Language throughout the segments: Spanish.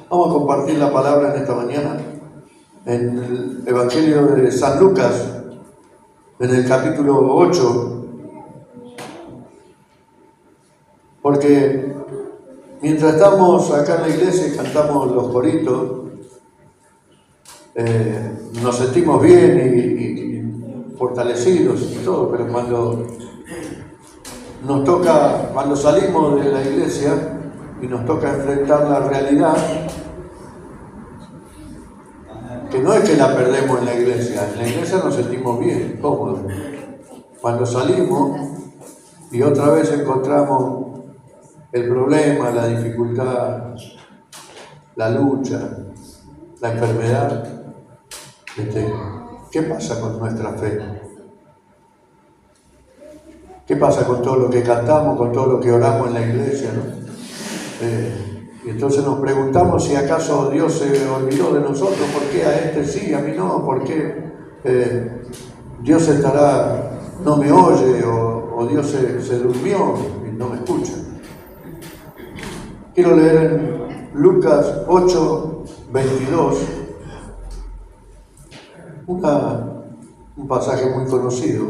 Vamos a compartir la palabra en esta mañana en el Evangelio de San Lucas, en el capítulo 8, porque mientras estamos acá en la iglesia y cantamos los coritos, nos sentimos bien y fortalecidos y todo, pero cuando nos toca, cuando salimos de la iglesia y nos toca enfrentar la realidad, que no es que la perdemos en la iglesia nos sentimos bien, cómodos. Cuando salimos y otra vez encontramos el problema, la dificultad, la lucha, la enfermedad, ¿qué pasa con nuestra fe? ¿Qué pasa con todo lo que cantamos, con todo lo que oramos en la iglesia, ¿no? Y entonces nos preguntamos si acaso Dios se olvidó de nosotros, ¿por qué a este sí, a mí no? ¿Por qué Dios no me oye o Dios se durmió y no me escucha? Quiero leer en Lucas 8, 22, un pasaje muy conocido.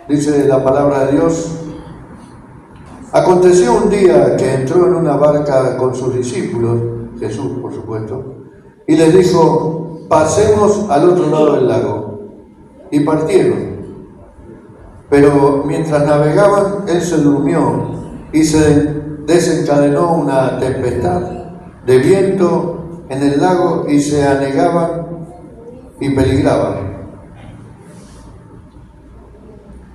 Dice la palabra de Dios: aconteció un día que entró en una barca con sus discípulos, Jesús por supuesto, y les dijo: pasemos al otro lado del lago. Y partieron. Pero mientras navegaban, él se durmió y se desencadenó una tempestad de viento en el lago y se anegaban y peligraban.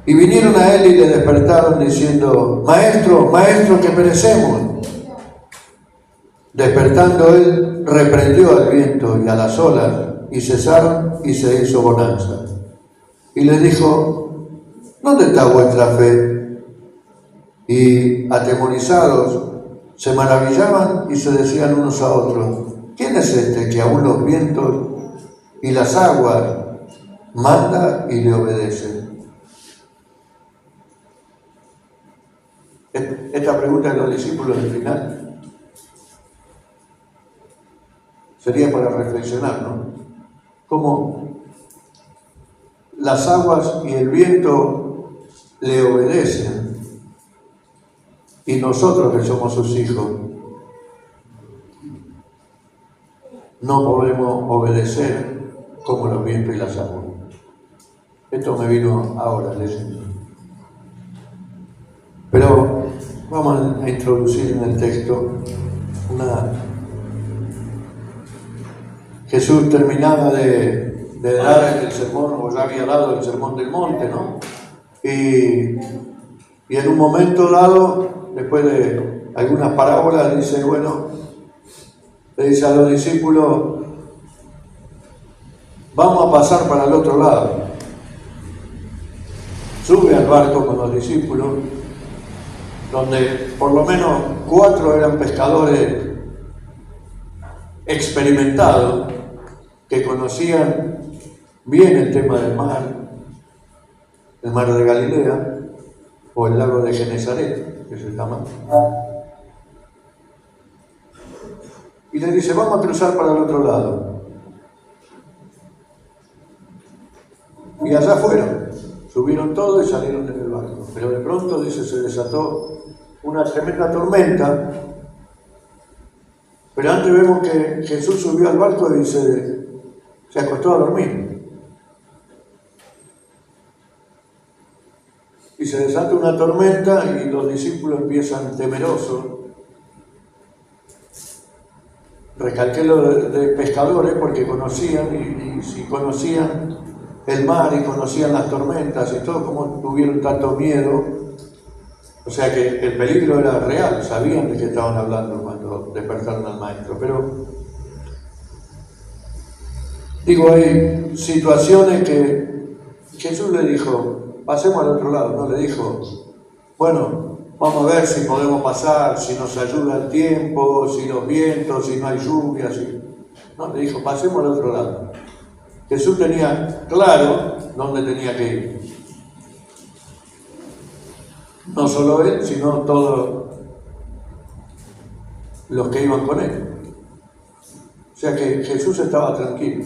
Y vinieron a él y le despertaron diciendo: Maestro, Maestro, que perecemos. Despertando él, reprendió al viento y a las olas, y cesaron y se hizo bonanza. Y les dijo: ¿dónde está vuestra fe? Y atemorizados se maravillaban y se decían unos a otros: ¿quién es este que aún los vientos y las aguas manda y le obedecen? Esta pregunta de los discípulos al final sería para reflexionar, ¿no? Cómo las aguas y el viento le obedecen y nosotros que somos sus hijos no podemos obedecer como los vientos y las aguas. Esto me vino ahora leyendo. Pero vamos a introducir en el texto Jesús terminaba de dar el sermón, o ya había dado el sermón del monte, ¿no? Y en un momento dado, después de algunas parábolas, le dice a los discípulos: vamos a pasar para el otro lado. Sube al barco con los discípulos, donde por lo menos 4 eran pescadores experimentados, que conocían bien el tema del mar de Galilea, o el lago de Genesaret, que se llama. Y les dice: vamos a cruzar para el otro lado. Y allá fueron, subieron todos y salieron del barco. Pero de pronto, dice, se desató una tremenda tormenta. Pero antes vemos que Jesús subió al barco y se acostó a dormir. Y se desata una tormenta y los discípulos empiezan temerosos. Recalqué lo de pescadores porque conocían, y si conocían el mar y conocían las tormentas y todo, como tuvieron tanto miedo. O sea que el peligro era real, sabían de qué estaban hablando cuando despertaron al maestro. Pero hay situaciones que Jesús le dijo: pasemos al otro lado. No le dijo: bueno, vamos a ver si podemos pasar, si nos ayuda el tiempo, si los vientos, si no hay lluvia. No, le dijo: pasemos al otro lado. Jesús tenía claro dónde tenía que ir. No solo él, sino todos los que iban con él. O sea que Jesús estaba tranquilo.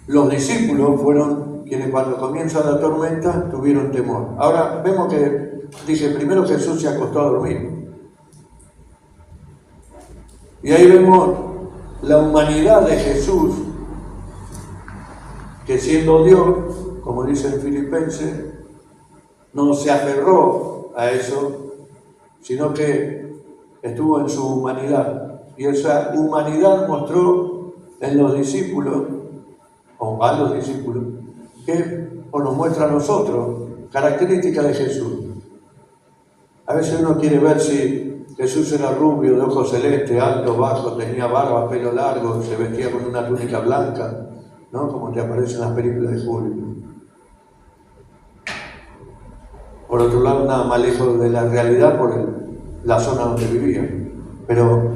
Los discípulos fueron quienes cuando comienza la tormenta tuvieron temor. Ahora vemos que, dije, primero Jesús se acostó a dormir. Y ahí vemos la humanidad de Jesús, que siendo Dios, como dice en Filipenses, no se aferró a eso, sino que estuvo en su humanidad. Y esa humanidad mostró en los discípulos, o a los discípulos, que o nos muestra a nosotros características de Jesús. A veces uno quiere ver si Jesús era rubio, de ojos celestes, alto, bajo, tenía barba, pelo largo, se vestía con una túnica blanca, ¿no? Como te aparece en las películas de Julio. Por otro lado, nada más lejos de la realidad por la zona donde vivía. Pero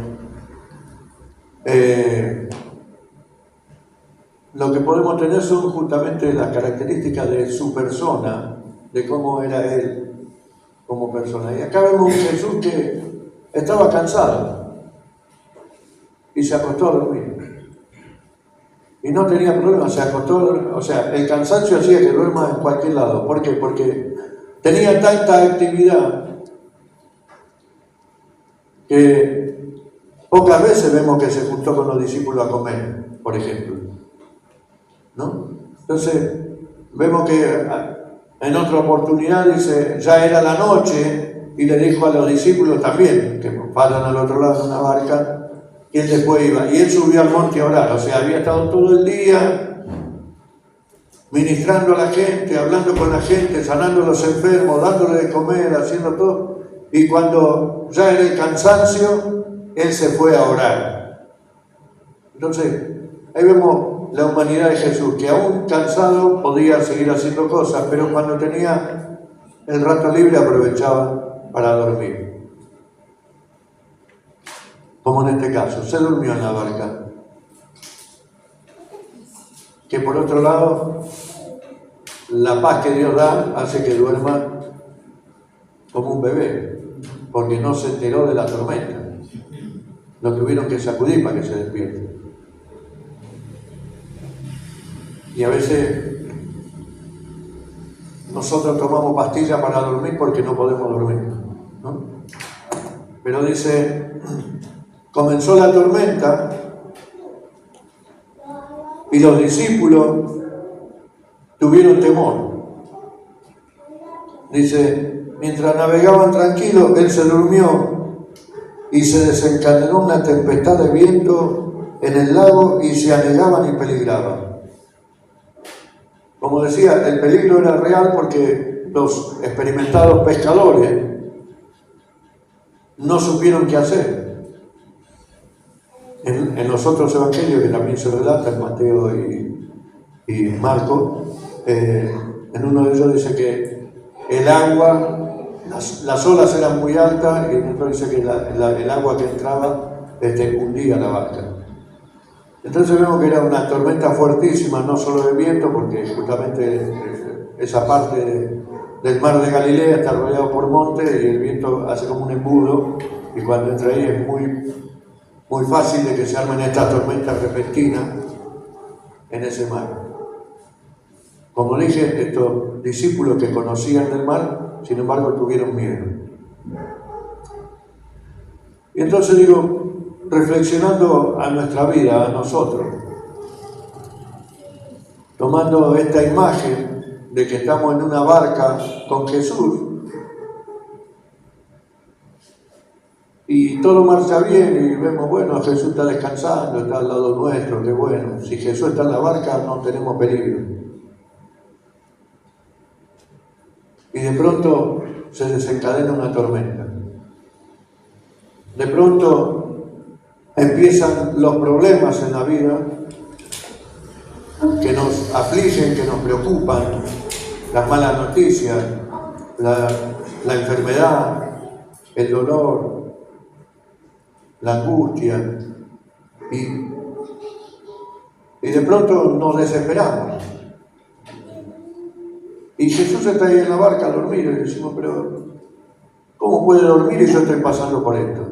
lo que podemos tener son justamente las características de su persona, de cómo era él como persona. Y acá vemos un Jesús que estaba cansado y se acostó a dormir. Y no tenía problema, se acostó a dormir. O sea, el cansancio hacía que duerma en cualquier lado. ¿Por qué? Porque tenía tanta actividad que pocas veces vemos que se juntó con los discípulos a comer, por ejemplo, ¿no? Entonces, vemos que en otra oportunidad dice, ya era la noche, y le dijo a los discípulos también, que paran al otro lado de una barca, y él después iba, y él subió al monte a orar. O sea, había estado todo el día ministrando a la gente, hablando con la gente, sanando a los enfermos, dándole de comer, haciendo todo, y cuando ya era el cansancio, él se fue a orar. Entonces, ahí vemos la humanidad de Jesús, que aún cansado podía seguir haciendo cosas, pero cuando tenía el rato libre aprovechaba para dormir. Como en este caso, se durmió en la barca. Que por otro lado, la paz que Dios da hace que duerma como un bebé, porque no se enteró de la tormenta. Lo tuvieron que sacudir para que se despierte. Y a veces nosotros tomamos pastillas para dormir porque no podemos dormir, ¿no? Pero dice, comenzó la tormenta y los discípulos tuvieron temor. Dice, mientras navegaban tranquilos, él se durmió y se desencadenó una tempestad de viento en el lago y se anegaban y peligraban. Como decía, el peligro era real porque los experimentados pescadores no supieron qué hacer. En los otros evangelios, que también se relata, en Mateo y Marco, en uno de ellos dice que el agua, las olas eran muy altas, y en otro dice que el agua que entraba hundía la barca. Entonces vemos que era una tormenta fuertísima, no solo de viento, porque justamente esa parte del mar de Galilea está rodeado por montes y el viento hace como un embudo, y cuando entra ahí es muy fácil de que se armen estas tormentas repentinas en ese mar. Como dije, estos discípulos que conocían del mar, sin embargo, tuvieron miedo. Y entonces digo, reflexionando a nuestra vida, a nosotros, tomando esta imagen de que estamos en una barca con Jesús y todo marcha bien y vemos, bueno, Jesús está descansando, está al lado nuestro, qué bueno. Si Jesús está en la barca, no tenemos peligro. Y de pronto se desencadena una tormenta. De pronto empiezan los problemas en la vida que nos afligen, que nos preocupan, las malas noticias, la enfermedad, el dolor, la angustia, y de pronto nos desesperamos. Y Jesús está ahí en la barca dormido y decimos, pero ¿Cómo puede dormir y yo estoy pasando por esto?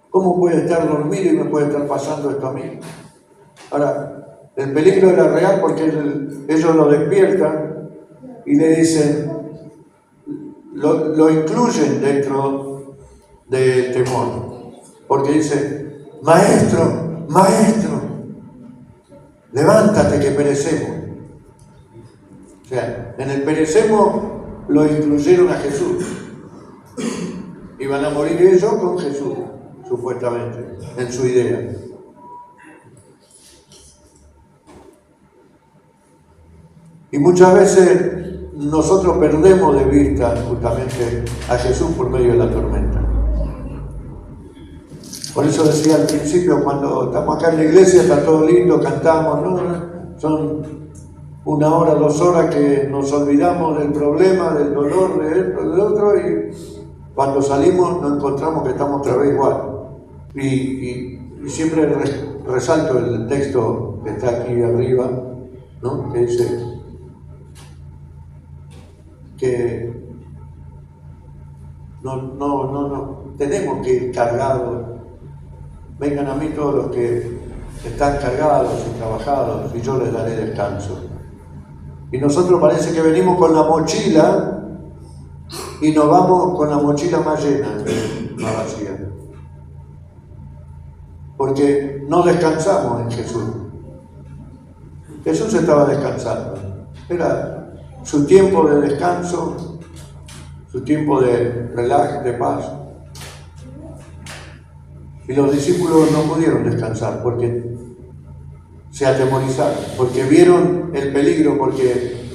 ¿Cómo puede estar dormido y me puede estar pasando esto a mí? Ahora, el peligro era real porque ellos lo despiertan y le dicen, lo incluyen dentro del temor. Porque dice, maestro, levántate que perecemos. O sea, en el perecemos lo incluyeron a Jesús. Y van a morir ellos con Jesús, supuestamente, en su idea. Y muchas veces nosotros perdemos de vista justamente a Jesús por medio de la tormenta. Por eso decía al principio, cuando estamos acá en la iglesia, está todo lindo, cantamos, ¿no? Son 1 hora, 2 horas que nos olvidamos del problema, del dolor, de esto, del otro, y cuando salimos nos encontramos que estamos otra vez igual. Y siempre resalto el texto que está aquí arriba, ¿no? Que dice que no tenemos que ir cargados. Vengan a mí todos los que están cargados y trabajados, y yo les daré descanso. Y nosotros parece que venimos con la mochila y nos vamos con la mochila más llena, más vacía. Porque no descansamos en Jesús. Jesús estaba descansando. Era su tiempo de descanso, su tiempo de relax, de paz. Y los discípulos no pudieron descansar porque se atemorizaron, porque vieron el peligro, porque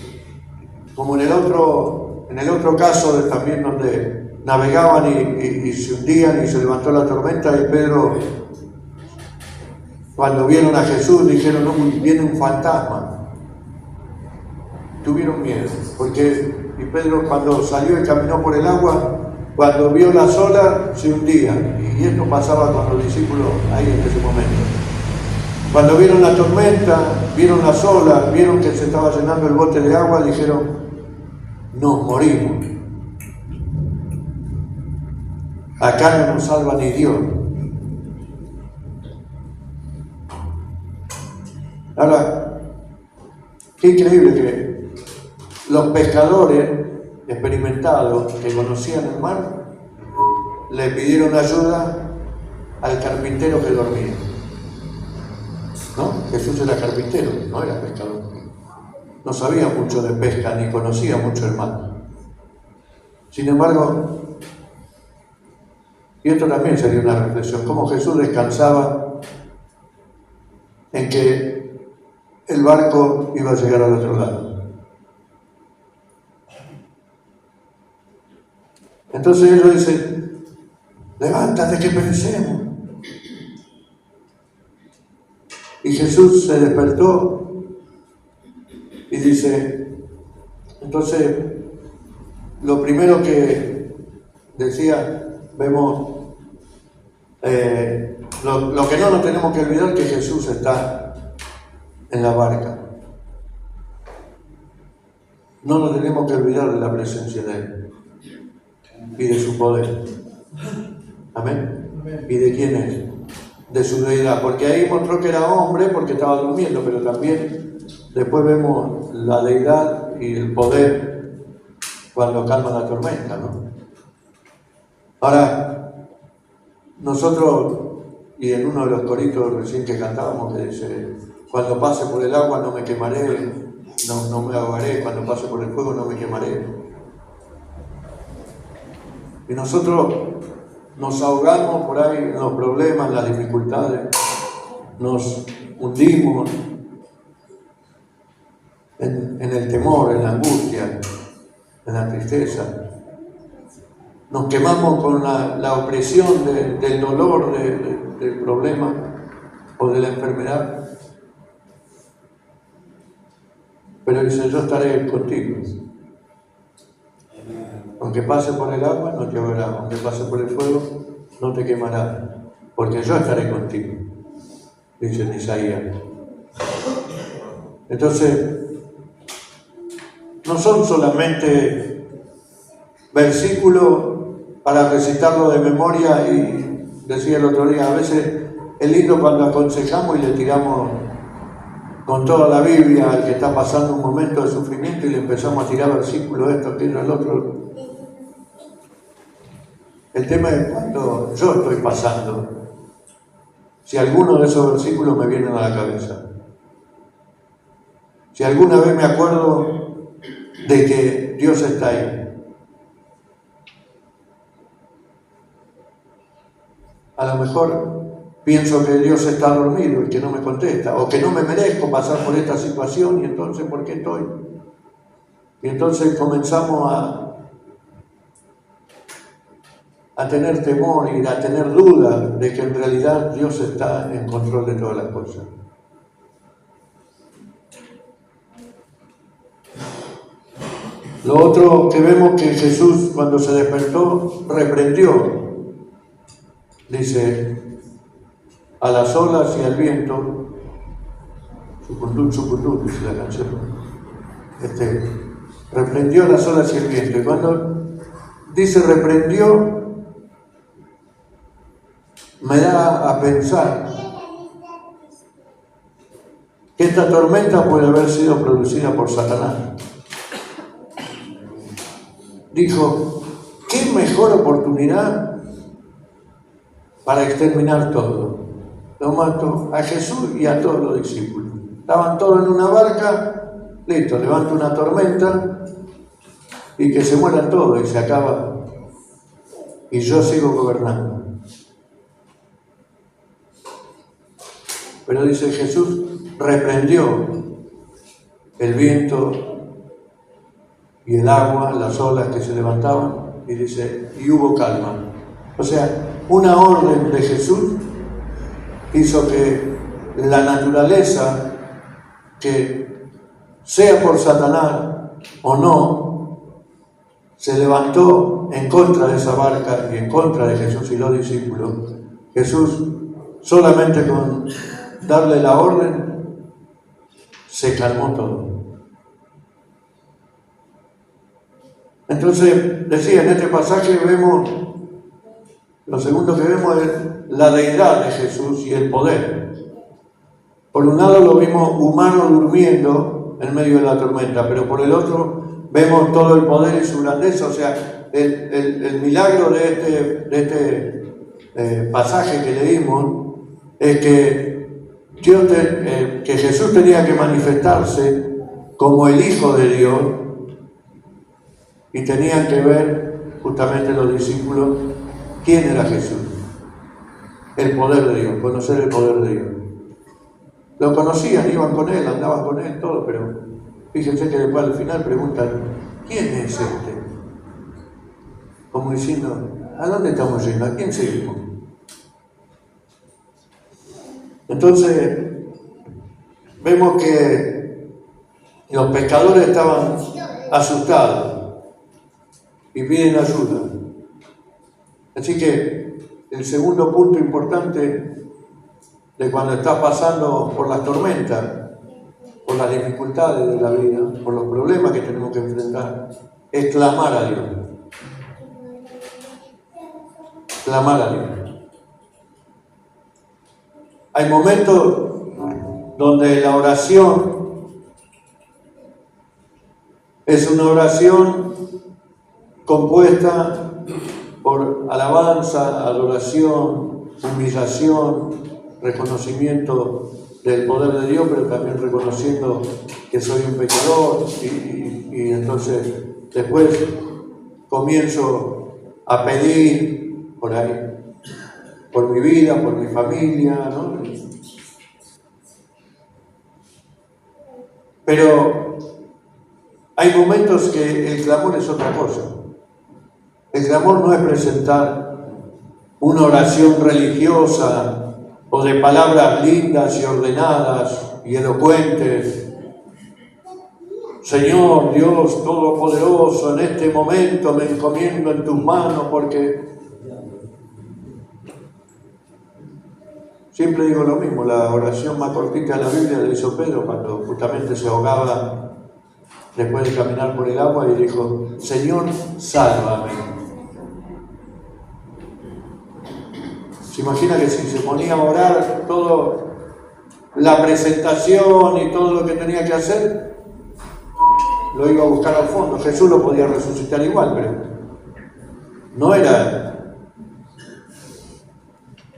como en el otro caso también donde navegaban y se hundían y se levantó la tormenta, y Pedro, cuando vieron a Jesús, dijeron, no, viene un fantasma. Tuvieron miedo, y Pedro cuando salió y caminó por el agua, cuando vio las olas, se hundía. Y esto pasaba con los discípulos ahí en ese momento. Cuando vieron la tormenta, vieron las olas, vieron que se estaba llenando el bote de agua, dijeron, nos morimos. Acá no nos salva ni Dios. Ahora, qué increíble que los pescadores experimentados que conocían el mar le pidieron ayuda al carpintero que dormía. ¿No? Jesús era carpintero, no era pescador. No sabía mucho de pesca ni conocía mucho el mar. Sin embargo, y esto también sería una reflexión, cómo Jesús descansaba en que el barco iba a llegar al otro lado. Entonces ellos dicen, levántate que perecemos. Y Jesús se despertó y dice, entonces, lo primero que decía, vemos, lo que no nos tenemos que olvidar es que Jesús está en la barca. No nos tenemos que olvidar de la presencia de Él y de su poder. Amén. ¿Y de quién es? De su deidad, porque ahí mostró que era hombre porque estaba durmiendo, pero también después vemos la deidad y el poder cuando calma la tormenta, ¿no? Ahora, nosotros, y en uno de los coritos recién que cantábamos, que dice, cuando pase por el agua no me quemaré, no me ahogaré, cuando pase por el fuego no me quemaré. Y nosotros nos ahogamos por ahí en los problemas, en las dificultades, nos hundimos en el temor, en la angustia, en la tristeza. Nos quemamos con la opresión del dolor, del problema o de la enfermedad. Pero dice, yo estaré contigo. Aunque pase por el agua, no te ahogará. Aunque pase por el fuego, no te quemará. Porque yo estaré contigo, dice Isaías. Entonces, no son solamente versículo para recitarlo de memoria, y decía el otro día, a veces es lindo cuando aconsejamos y le tiramos con toda la Biblia al que está pasando un momento de sufrimiento y le empezamos a tirar versículos, esto, aquello, el otro. El tema es cuando yo estoy pasando, si alguno de esos versículos me vienen a la cabeza. Si alguna vez me acuerdo de que Dios está ahí. A lo mejor pienso que Dios está dormido y que no me contesta, o que no me merezco pasar por esta situación, y entonces, ¿por qué estoy? Y entonces comenzamos a tener temor y a tener dudas de que en realidad Dios está en control de todas las cosas. Lo otro que vemos que Jesús, cuando se despertó, reprendió, dice, a las olas y al viento, sucundú, dice la canción, reprendió a las olas y el viento. Y cuando dice reprendió, me da a pensar que esta tormenta puede haber sido producida por Satanás. Dijo, ¿qué mejor oportunidad para exterminar todo? Lo mato a Jesús y a todos los discípulos. Estaban todos en una barca, listo, levanta una tormenta y que se mueran todos y se acaba. Y yo sigo gobernando. Pero dice Jesús, reprendió el viento y el agua, las olas que se levantaban, y dice, y hubo calma. O sea, una orden de Jesús hizo que la naturaleza, que sea por Satanás o no, se levantó en contra de esa barca y en contra de Jesús y los discípulos. Jesús, solamente con darle la orden, se calmó todo. Entonces, decía, en este pasaje vemos, lo segundo que vemos es la deidad de Jesús y el poder. Por un lado lo vimos humano durmiendo en medio de la tormenta, pero por el otro vemos todo el poder y su grandeza. O sea, el milagro de este pasaje que leímos es que que Jesús tenía que manifestarse como el Hijo de Dios, y tenían que ver justamente los discípulos quién era Jesús, el poder de Dios, conocer el poder de Dios. Lo conocían, iban con él, andaban con él, todo, pero fíjense que después al final preguntan, ¿quién es este? Como diciendo, ¿a dónde estamos yendo? ¿A quién seguimos? Entonces, vemos que los pescadores estaban asustados y piden ayuda. Así que el segundo punto importante de cuando estás pasando por las tormentas, por las dificultades de la vida, por los problemas que tenemos que enfrentar, es clamar a Dios. Clamar a Dios. Hay momentos donde la oración es una oración compuesta por alabanza, adoración, humillación, reconocimiento del poder de Dios, pero también reconociendo que soy un pecador, y entonces después comienzo a pedir por ahí, por mi vida, por mi familia, ¿no? Pero hay momentos que el clamor es otra cosa. El clamor no es presentar una oración religiosa o de palabras lindas y ordenadas y elocuentes. Señor Dios Todopoderoso, en este momento me encomiendo en tus manos, porque siempre digo lo mismo, la oración más cortita de la Biblia la hizo Pedro cuando justamente se ahogaba después de caminar por el agua, y dijo: Señor, sálvame. ¿Se imagina que si se ponía a orar toda la presentación y todo lo que tenía que hacer, lo iba a buscar al fondo? Jesús lo podía resucitar igual, pero no era.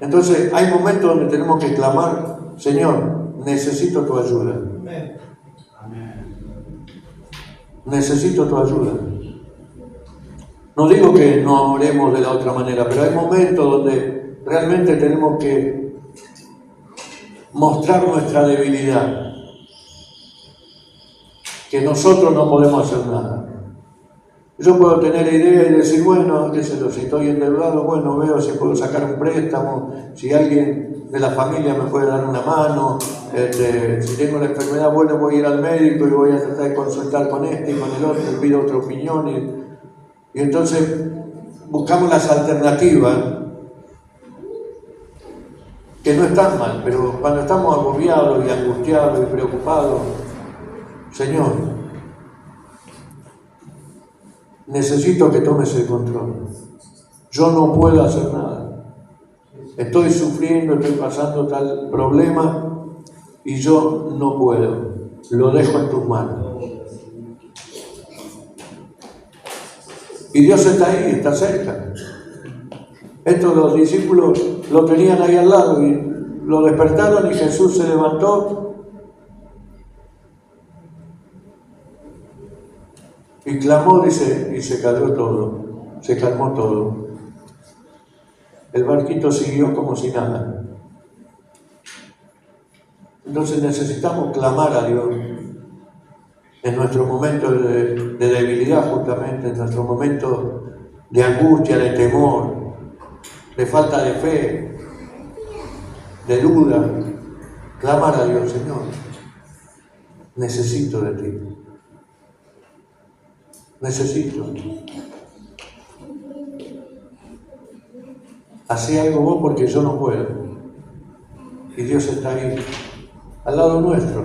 Entonces hay momentos donde tenemos que clamar: Señor, necesito tu ayuda. Necesito tu ayuda. No digo que no oremos de la otra manera, pero hay momentos donde realmente tenemos que mostrar nuestra debilidad, que nosotros no podemos hacer nada. Yo puedo tener idea y decir: bueno, qué sé yo, si estoy endeudado, bueno, veo si puedo sacar un préstamo, si alguien de la familia me puede dar una mano, si tengo la enfermedad, bueno, voy a ir al médico y voy a tratar de consultar con este y con el otro, y pido otra opinión, y entonces buscamos las alternativas, que no están mal, pero cuando estamos agobiados y angustiados y preocupados, Señor, necesito que tomes el control. Yo no puedo hacer nada. Estoy sufriendo, estoy pasando tal problema y yo no puedo. Lo dejo en tus manos. Y Dios está ahí, está cerca. Estos los discípulos lo tenían ahí al lado y lo despertaron, y Jesús se levantó y clamó, dice, y se calmó todo. Se calmó todo. El barquito siguió como si nada. Entonces necesitamos clamar a Dios en nuestro momento de debilidad, justamente, en nuestro momento de angustia, de temor, de falta de fe, de duda. Clamar a Dios: Señor, necesito de ti. Necesito. Hacé algo vos porque yo no puedo. Y Dios está ahí, al lado nuestro,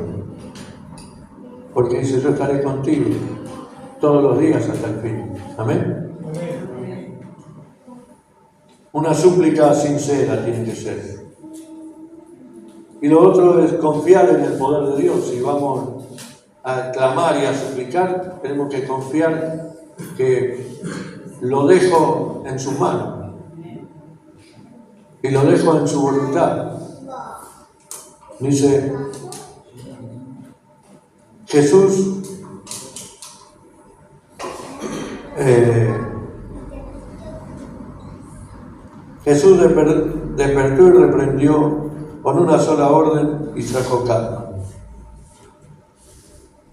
porque dice: yo estaré contigo todos los días hasta el fin. Amén. Una súplica sincera tiene que ser. Y lo otro es confiar en el poder de Dios. Si vamos a clamar y a suplicar, tenemos que confiar que lo dejo en sus manos y lo dejo en su voluntad. Dice Jesús, Jesús despertó y reprendió con una sola orden y trajo calma.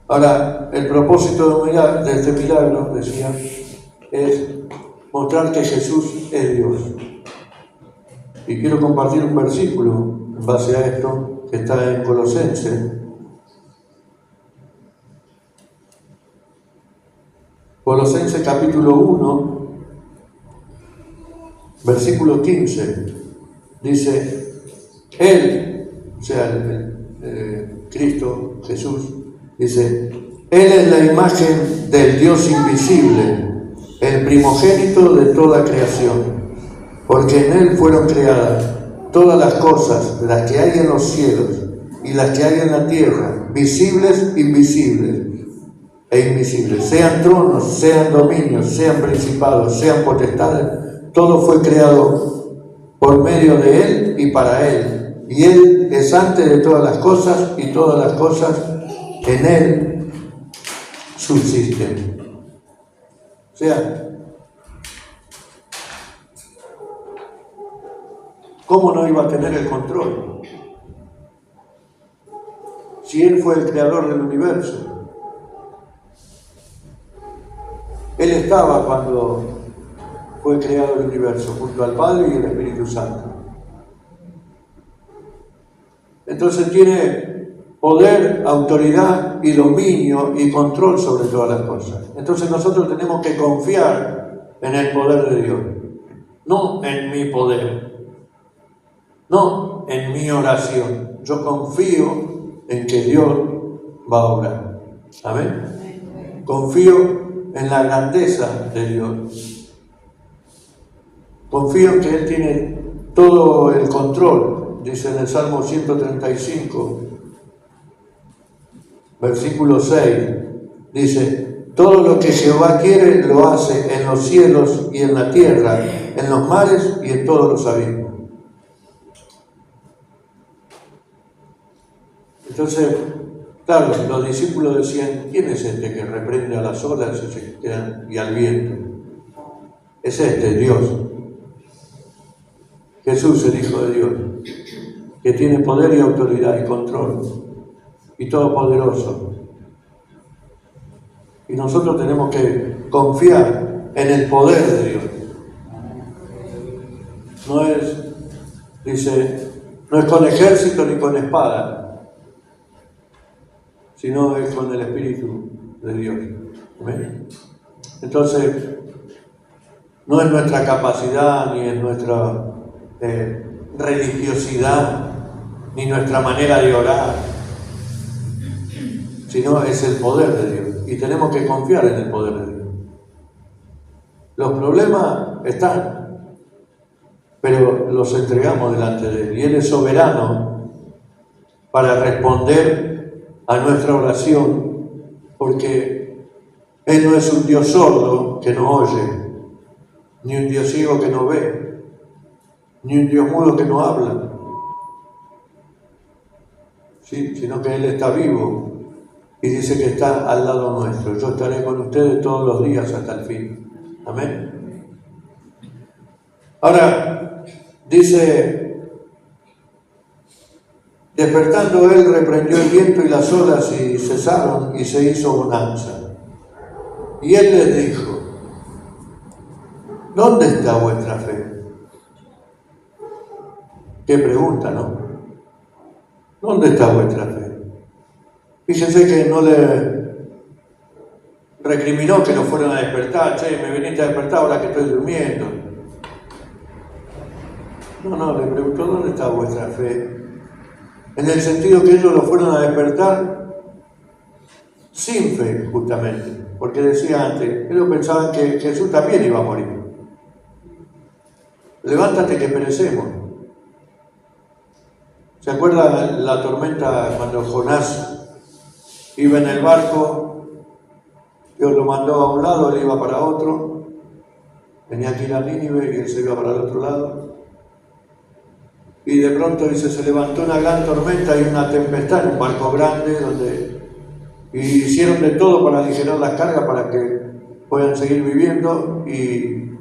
Ahora, el propósito de este milagro, decía, es mostrar que Jesús es Dios. Y quiero compartir un versículo en base a esto, que está en Colosenses. Colosenses capítulo 1, versículo 15. Dice: Él, o sea, Cristo, Jesús, dice: Él es la imagen del Dios invisible, el primogénito de toda creación, porque en Él fueron creadas todas las cosas, las que hay en los cielos y las que hay en la tierra, visibles, invisibles e invisibles, sean tronos, sean dominios, sean principados, sean potestades. Todo fue creado por medio de Él y para Él. Y Él es antes de todas las cosas, y todas las cosas en Él subsisten. O sea, ¿cómo no iba a tener el control? Si Él fue el creador del universo. Él estaba cuando fue creado el universo, junto al Padre y el Espíritu Santo. Entonces tiene poder, autoridad y dominio y control sobre todas las cosas. Entonces nosotros tenemos que confiar en el poder de Dios, no en mi poder, no en mi oración. Yo confío en que Dios va a obrar. Amén. confío en la grandeza de Dios, confío en que Él tiene todo el control, dice en el Salmo 135, versículo 6, dice: todo lo que Jehová quiere lo hace en los cielos y en la tierra, en los mares y en todos los abismos. Entonces, claro, los discípulos decían: ¿quién es este que reprende a las olas y al viento? Es este, Dios. Jesús, el Hijo de Dios, que tiene poder y autoridad y control, y todopoderoso. Y nosotros tenemos que confiar en el poder de Dios. No es, dice, no es con ejército ni con espada, sino es con el Espíritu de Dios. ¿Amén? Entonces, no es nuestra capacidad, ni es nuestra religiosidad, ni nuestra manera de orar, sino es el poder de Dios. Y tenemos que confiar en el poder de Dios. Los problemas están, pero los entregamos delante de Él. Y Él es soberano para responder a nuestra oración, porque Él no es un Dios sordo que no oye, ni un Dios ciego que no ve, ni un Dios mudo que no habla, ¿sí? Sino que Él está vivo y dice que está al lado nuestro. Yo estaré con ustedes todos los días hasta el fin. Amén. Ahora, dice: despertando Él, reprendió el viento y las olas y cesaron, y se hizo bonanza. Y Él les dijo: ¿dónde está vuestra fe? Qué pregunta, ¿no? ¿Dónde está vuestra fe? Fíjense que no le recriminó que lo fueron a despertar. Che, me viniste a despertar ahora que estoy durmiendo. No, le preguntó: ¿dónde está vuestra fe? En el sentido que ellos lo fueron a despertar sin fe, justamente. Porque decía antes, ellos pensaban que Jesús también iba a morir. Levántate que perecemos. ¿Se acuerdan la tormenta cuando Jonás iba en el barco? Dios lo mandó a un lado, él iba para otro. Tenía que ir a Nínive y él se iba para el otro lado. Y de pronto, dice, se levantó una gran tormenta y una tempestad en un barco grande, y hicieron de todo para aligerar las cargas para que puedan seguir viviendo, y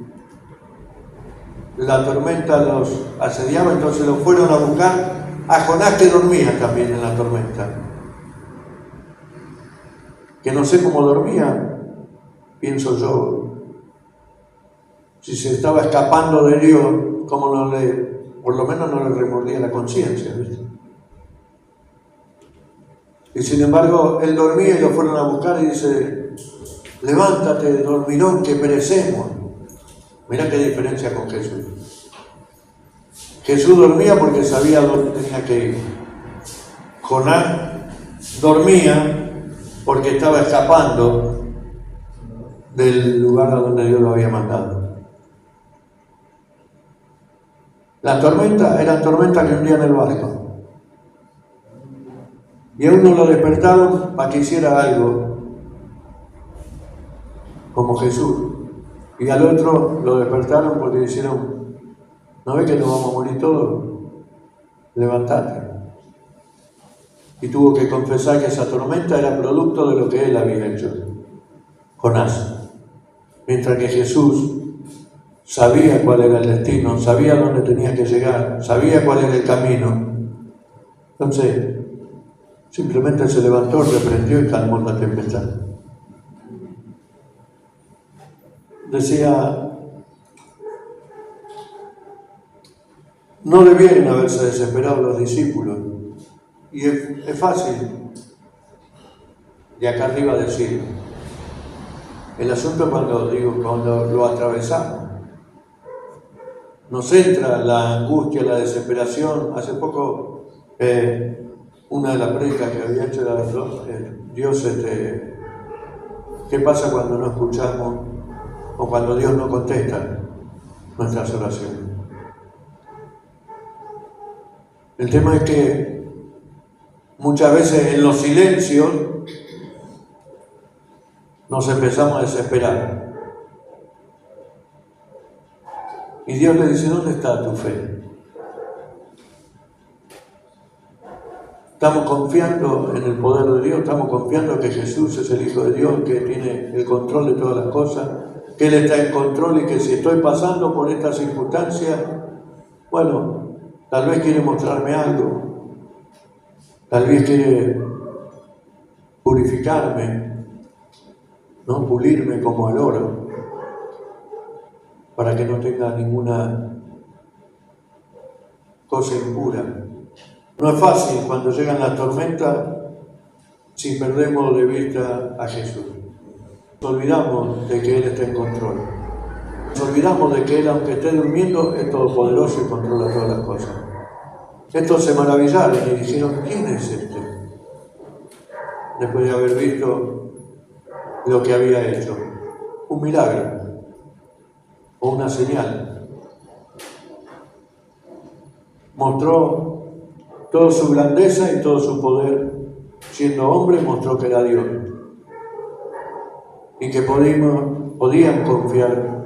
la tormenta los asediaba. Entonces los fueron a buscar a Jonás, que dormía también en la tormenta. Que no sé cómo dormía, pienso yo. Si se estaba escapando de Dios, ¿cómo no por lo menos no le remordía la conciencia, ¿viste? Y sin embargo, él dormía y lo fueron a buscar y dice: levántate, dormilón, que perecemos. Mirá qué diferencia con Jesús. Jesús dormía porque sabía dónde tenía que ir. Jonás dormía porque estaba escapando del lugar a donde Dios lo había mandado. La tormenta era tormenta que hundía en el barco. Y a uno lo despertaron para que hiciera algo como Jesús. Y al otro lo despertaron porque dijeron: ¿no ves que nos vamos a morir todos? Levantate. Y tuvo que confesar que esa tormenta era producto de lo que él había hecho, Jonás. Mientras que Jesús sabía cuál era el destino, sabía dónde tenía que llegar, sabía cuál era el camino. Entonces, simplemente se levantó, reprendió y calmó la tempestad. Decía: no debieron haberse desesperado los discípulos. Y es fácil de acá arriba decirlo. El asunto es cuando lo atravesamos. Nos entra la angustia, la desesperación. Hace poco, una de las predicas que había hecho era: Dios ¿Qué pasa cuando no escuchamos o cuando Dios no contesta nuestras oraciones? El tema es que muchas veces en los silencios nos empezamos a desesperar. Y Dios le dice, ¿dónde está tu fe? Estamos confiando en el poder de Dios, estamos confiando que Jesús es el Hijo de Dios, que tiene el control de todas las cosas, que Él está en control y que si estoy pasando por esta circunstancia, bueno, tal vez quiere mostrarme algo, tal vez quiere purificarme, ¿no? Pulirme como el oro, para que no tenga ninguna cosa impura. No es fácil cuando llegan las tormentas si perdemos de vista a Jesús. Nos olvidamos de que Él está en control. Nos olvidamos de que Él, aunque esté durmiendo, es todopoderoso y controla todas las cosas. Estos se maravillaron y dijeron, ¿quién es este? Después de haber visto lo que había hecho. Un milagro o una señal. Mostró toda su grandeza y todo su poder. Siendo hombre, mostró que era Dios. Y que podían confiar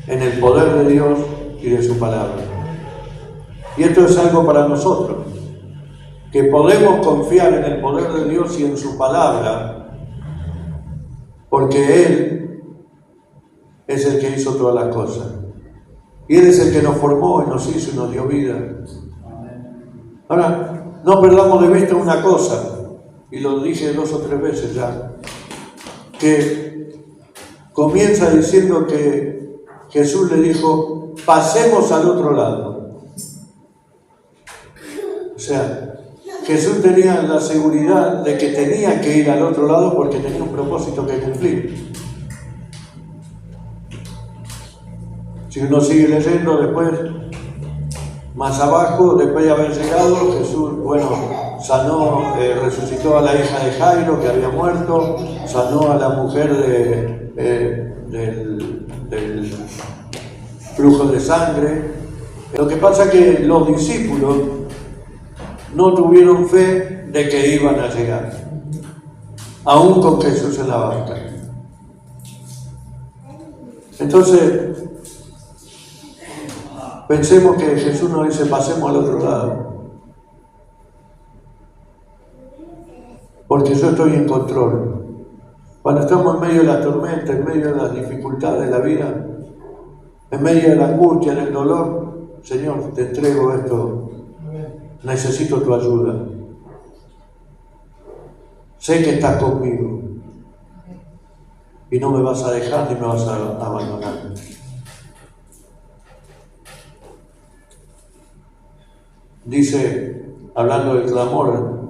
en el poder de Dios y de su palabra. Y esto es algo para nosotros, que podemos confiar en el poder de Dios y en su palabra, porque Él es el que hizo todas las cosas. Y Él es el que nos formó y nos hizo y nos dio vida. Ahora, no perdamos de vista una cosa, y lo dije 2 o 3 veces ya, que comienza diciendo que Jesús le dijo, pasemos al otro lado. O sea, Jesús tenía la seguridad de que tenía que ir al otro lado porque tenía un propósito que cumplir. Si uno sigue leyendo después, más abajo, después de haber llegado, Jesús, sanó, resucitó a la hija de Jairo que había muerto, sanó a la mujer del flujo de sangre. Lo que pasa es que los discípulos no tuvieron fe de que iban a llegar, aún con Jesús en la barca. Entonces, pensemos que Jesús nos dice, pasemos al otro lado. Porque yo estoy en control. Cuando estamos en medio de la tormenta, en medio de las dificultades de la vida, en medio de la angustia, del dolor, Señor, te entrego esto. Necesito tu ayuda. Sé que estás conmigo. Y no me vas a dejar ni me vas a abandonar. Dice, hablando del clamor,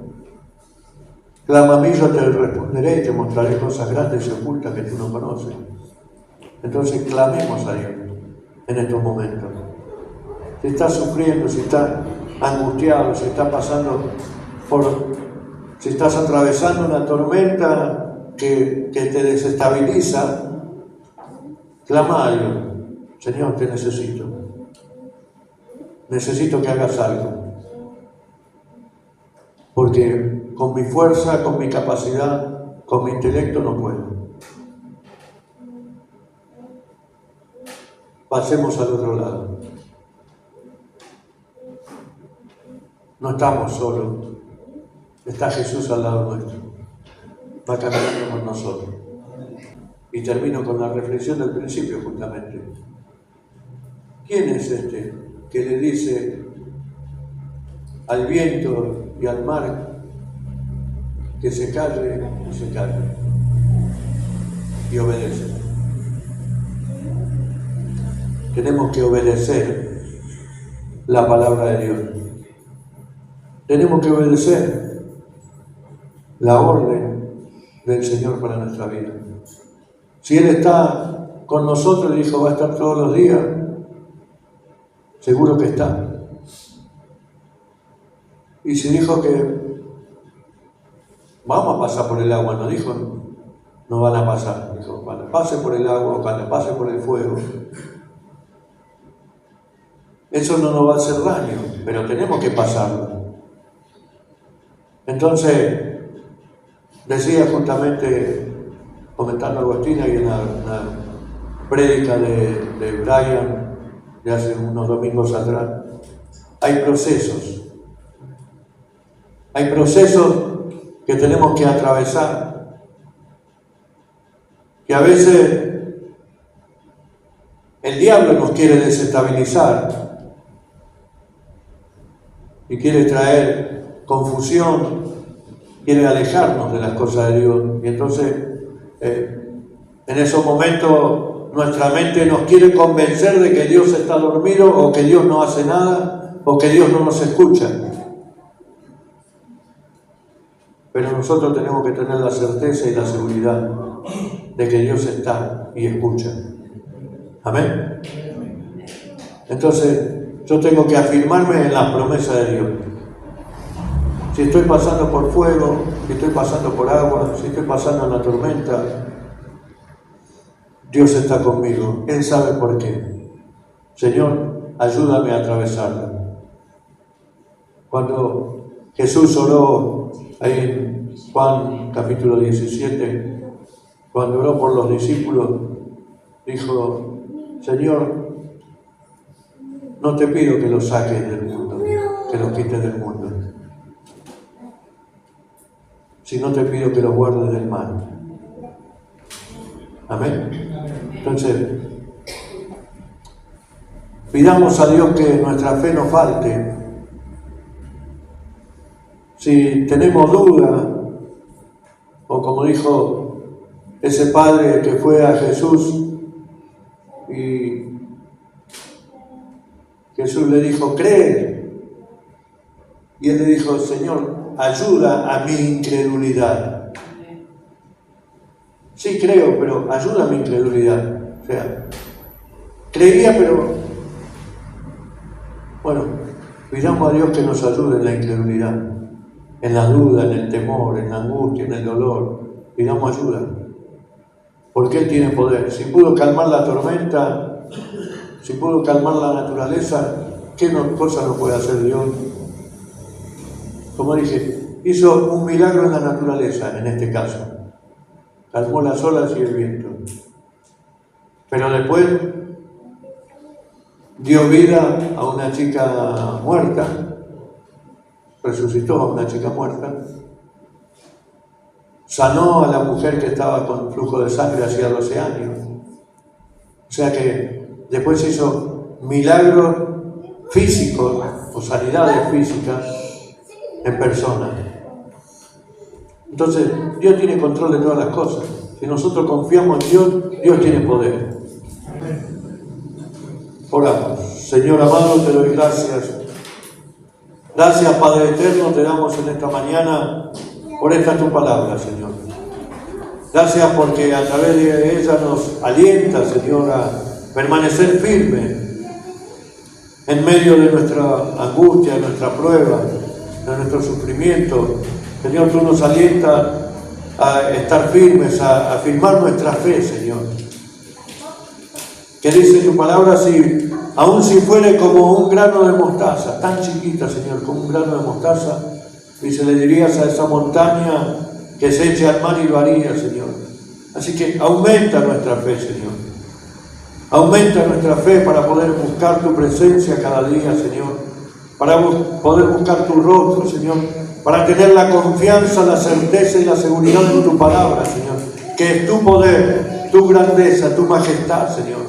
clama a mí, yo te responderé y te mostraré cosas grandes y ocultas que tú no conoces. Entonces clamemos a Dios en estos momentos. Si estás sufriendo, si estás angustiado, si estás si estás atravesando una tormenta que te desestabiliza, clama a Dios. Señor, te necesito. Necesito que hagas algo. Porque con mi fuerza, con mi capacidad, con mi intelecto no puedo. Pasemos al otro lado. No estamos solos. Está Jesús al lado nuestro. Va caminando con nosotros. Y termino con la reflexión del principio justamente. ¿Quién es este que le dice al viento y al mar que se calle y se calle? Y obedece. Tenemos que obedecer la palabra de Dios. Tenemos que obedecer la orden del Señor para nuestra vida. Si Él está con nosotros y dijo va a estar todos los días, seguro que está. Y si dijo que vamos a pasar por el agua, no dijo no van a pasar. Dijo, cuando pase por el agua, cuando pase por el fuego, eso no nos va a hacer daño, pero tenemos que pasarlo. Entonces, decía justamente, comentando Agostina y en la prédica de Brian de hace unos domingos atrás, hay procesos que tenemos que atravesar, que a veces el diablo nos quiere desestabilizar y quiere traer confusión, quiere alejarnos de las cosas de Dios. Y entonces, en esos momentos, nuestra mente nos quiere convencer de que Dios está dormido, o que Dios no hace nada, o que Dios no nos escucha. Pero nosotros tenemos que tener la certeza y la seguridad de que Dios está y escucha. Amén. Entonces, yo tengo que afirmarme en las promesas de Dios. Si estoy pasando por fuego, si estoy pasando por agua, si estoy pasando en la tormenta, Dios está conmigo. Él sabe por qué. Señor, ayúdame a atravesarla. Cuando Jesús oró ahí en Juan capítulo 17, cuando oró por los discípulos, dijo, Señor, no te pido que los saques del mundo, que los quites del mundo, sino te pido que los guardes del mal. Amén. Entonces, pidamos a Dios que nuestra fe no falte. Si tenemos duda, o como dijo ese padre que fue a Jesús y Jesús le dijo, cree. Y él le dijo, Señor, ayuda a mi incredulidad. Sí creo, pero ayuda a mi incredulidad. O sea, creía, pero bueno, pidamos a Dios que nos ayude en la incredulidad, en la duda, en el temor, en la angustia, en el dolor. Pidamos ayuda, porque Él tiene poder. Si pudo calmar la tormenta, si pudo calmar la naturaleza, ¿qué cosa no puede hacer Dios? Como dije, hizo un milagro en la naturaleza, en este caso. Calmó las olas y el viento. Pero después dio vida a una chica muerta, resucitó a una chica muerta, sanó a la mujer que estaba con flujo de sangre hacía 12 años. O sea que después hizo milagros físicos o sanidades físicas en personas. Entonces, Dios tiene control de todas las cosas. Si nosotros confiamos en Dios, Dios tiene poder. Oramos. Señor amado, te doy gracias. Gracias, Padre eterno, te damos en esta mañana por esta tu palabra, Señor. Gracias porque a través de ella nos alienta, Señor, a permanecer firme en medio de nuestra angustia, de nuestra prueba, de nuestro sufrimiento. Señor, tú nos alientas a estar firmes, a afirmar nuestra fe, Señor. Que dice tu palabra, aun si fuere como un grano de mostaza, tan chiquita, Señor, como un grano de mostaza, dice, le dirías a esa montaña que se eche al mar y lo haría, Señor. Así que aumenta nuestra fe, Señor. Aumenta nuestra fe para poder buscar tu presencia cada día, Señor. Para poder buscar tu rostro, Señor. Para tener la confianza, la certeza y la seguridad en tu palabra, Señor. Que es tu poder, tu grandeza, tu majestad, Señor.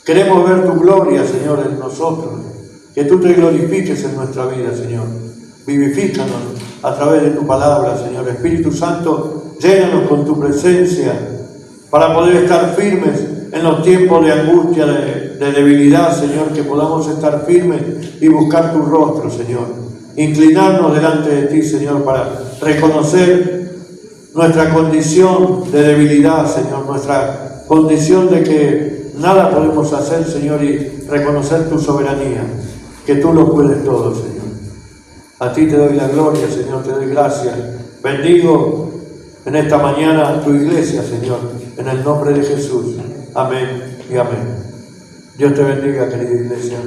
Queremos ver tu gloria, Señor, en nosotros. Que tú te glorifiques en nuestra vida, Señor. Vivifícanos a través de tu palabra, Señor. Espíritu Santo, llénanos con tu presencia para poder estar firmes en los tiempos de angustia, de debilidad, Señor. Que podamos estar firmes y buscar tu rostro, Señor. Inclinarnos delante de ti, Señor, para reconocer nuestra condición de debilidad, Señor. Nuestra condición de que nada podemos hacer, Señor, y reconocer tu soberanía, que tú lo puedes todo, Señor. A ti te doy la gloria, Señor, te doy gracias. Bendigo en esta mañana tu iglesia, Señor, en el nombre de Jesús. Amén y amén. Dios te bendiga, querida iglesia.